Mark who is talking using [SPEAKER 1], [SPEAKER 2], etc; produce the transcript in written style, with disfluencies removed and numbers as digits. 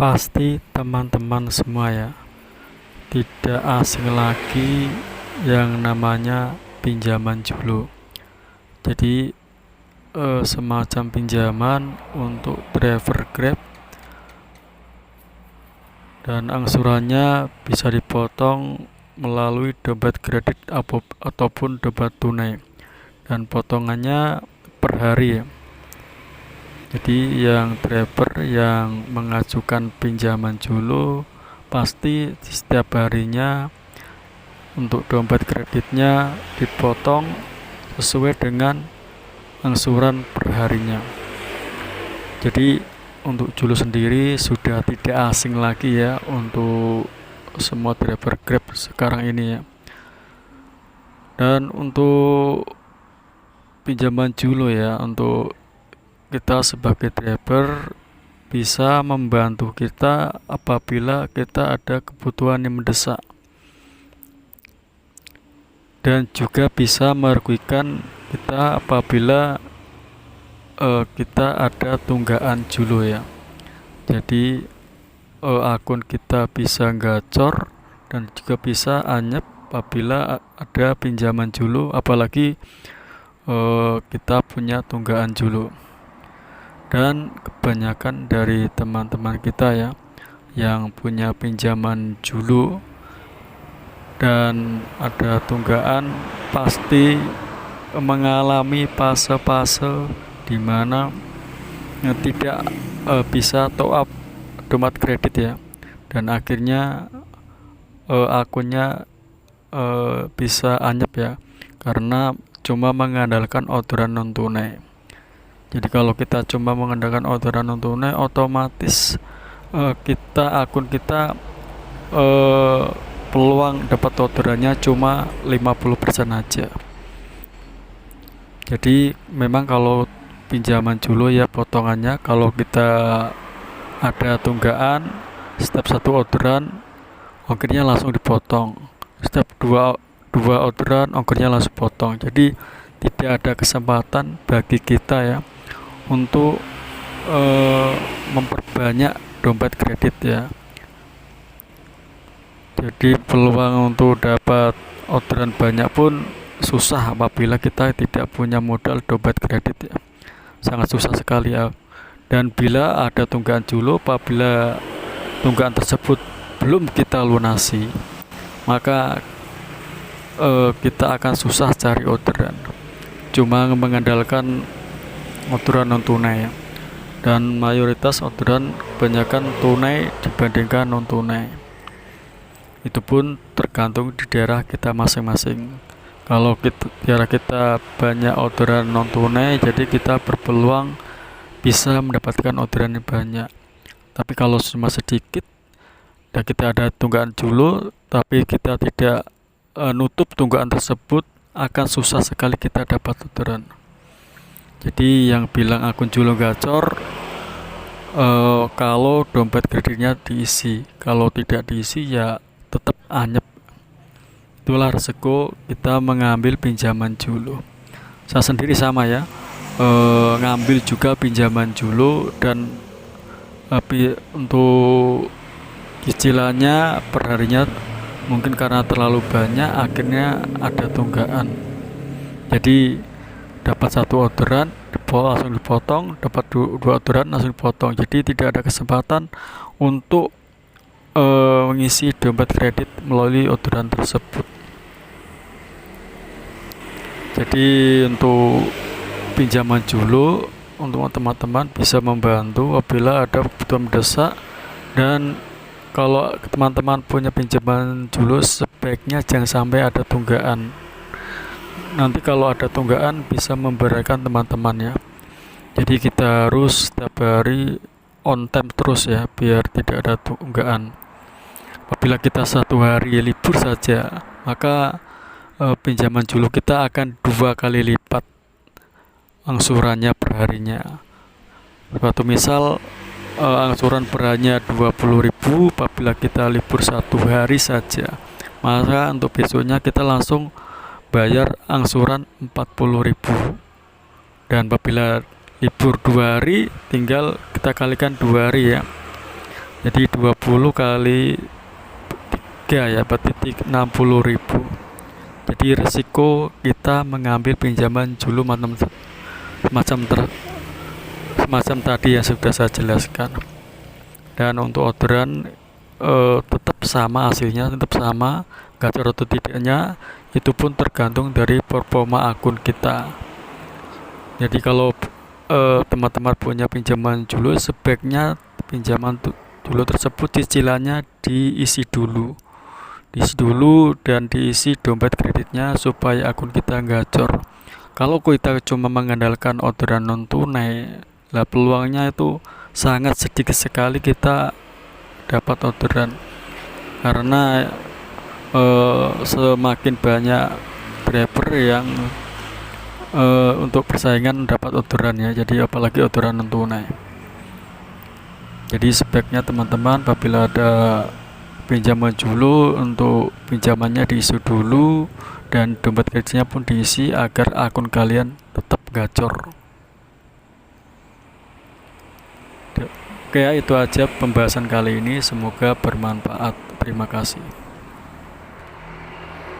[SPEAKER 1] Pasti teman-teman semua ya, tidak asing lagi yang namanya pinjaman julu. Jadi semacam pinjaman untuk driver Grab dan angsurannya bisa dipotong melalui dompet kredit ataupun dompet tunai, dan potongannya per hari ya. Jadi yang driver yang mengajukan pinjaman julu pasti setiap harinya untuk dompet kreditnya dipotong sesuai dengan angsuran per harinya. Jadi untuk julu sendiri sudah tidak asing lagi ya untuk semua driver Grab sekarang ini ya. Dan untuk pinjaman julu ya, untuk kita sebagai driver bisa membantu kita apabila kita ada kebutuhan yang mendesak, dan juga bisa merugikan kita apabila kita ada tunggakan julu ya. Jadi akun kita bisa gacor dan juga bisa anyep apabila ada pinjaman julu, apalagi kita punya tunggakan julu. Dan kebanyakan dari teman-teman kita ya yang punya pinjaman julu dan ada tunggakan pasti mengalami fase-fase di mana tidak bisa top up dompet kredit ya, dan akhirnya akunnya bisa anyep ya, karena cuma mengandalkan orderan non tunai. Jadi kalau kita cuma mengandalkan orderan non tunai, otomatis akun kita peluang dapat orderannya cuma 50% aja. Jadi memang kalau pinjaman julu ya potongannya, kalau kita ada tunggakan setiap satu orderan ongkirnya langsung dipotong, setiap dua orderan ongkirnya langsung potong. Jadi tidak ada kesempatan bagi kita ya untuk memperbanyak dompet kredit ya. Jadi peluang untuk dapat orderan banyak pun susah apabila kita tidak punya modal dompet kredit ya, sangat susah sekali ya. Dan bila ada tunggakan julu, apabila tunggakan tersebut belum kita lunasi, maka kita akan susah cari orderan, cuma mengandalkan orderan non tunai ya. Dan mayoritas orderan kebanyakan tunai dibandingkan non tunai. Itu pun tergantung di daerah kita masing-masing. Kalau daerah kita banyak orderan non tunai, jadi kita berpeluang bisa mendapatkan orderan yang banyak. Tapi kalau cuma sedikit dan kita ada tunggakan julu tapi kita tidak nutup tunggakan tersebut, akan susah sekali kita dapat orderan. Jadi yang bilang akun julu gacor kalau dompet kreditnya diisi, kalau tidak diisi ya tetap anyep. Itulah resiko kita mengambil pinjaman julu. Saya sendiri sama ya, ngambil juga pinjaman julu, dan untuk cicilannya perharinya mungkin karena terlalu banyak akhirnya ada tunggakan. Jadi dapat satu orderan langsung dipotong, dapat dua orderan langsung dipotong. Jadi tidak ada kesempatan untuk mengisi dompet kredit melalui orderan tersebut. Jadi untuk pinjaman julu untuk teman-teman bisa membantu apabila ada kebutuhan mendesak. Dan kalau teman-teman punya pinjaman julu, sebaiknya jangan sampai ada tunggakan. Nanti kalau ada tunggakan bisa memberatkan teman-teman ya. Jadi kita harus setiap hari on time terus ya, biar tidak ada tunggakan. Apabila kita satu hari libur saja, maka pinjaman julu kita akan 2 kali lipat angsurannya per harinya. Suatu misal angsuran per harinya 20.000, apabila kita libur satu hari saja, maka untuk besoknya kita langsung bayar angsuran 40.000. Dan apabila libur 2 hari, tinggal kita kalikan 2 hari ya. Jadi 20 kali 3 ya, berarti 60.000. Jadi risiko kita mengambil pinjaman dulu semacam tadi yang sudah saya jelaskan. Dan untuk orderan tetap sama, hasilnya tetap sama, gacor atau tidaknya itu pun tergantung dari performa akun kita. Jadi kalau teman-teman punya pinjaman dulu, sebaiknya pinjaman dulu tersebut cicilannya diisi dulu dan diisi dompet kreditnya supaya akun kita gacor. Kalau kita cuma mengandalkan orderan non tunai, lah peluangnya itu sangat sedikit sekali kita dapat orderan, karena semakin banyak driver yang untuk persaingan dapat orderan ya, jadi apalagi orderan non tunai. Jadi sebaiknya teman-teman apabila ada pinjaman dulu, untuk pinjamannya diisi dulu dan dompet kreditnya pun diisi agar akun kalian tetap gacor. Oke, itu aja pembahasan kali ini, semoga bermanfaat. Terima kasih.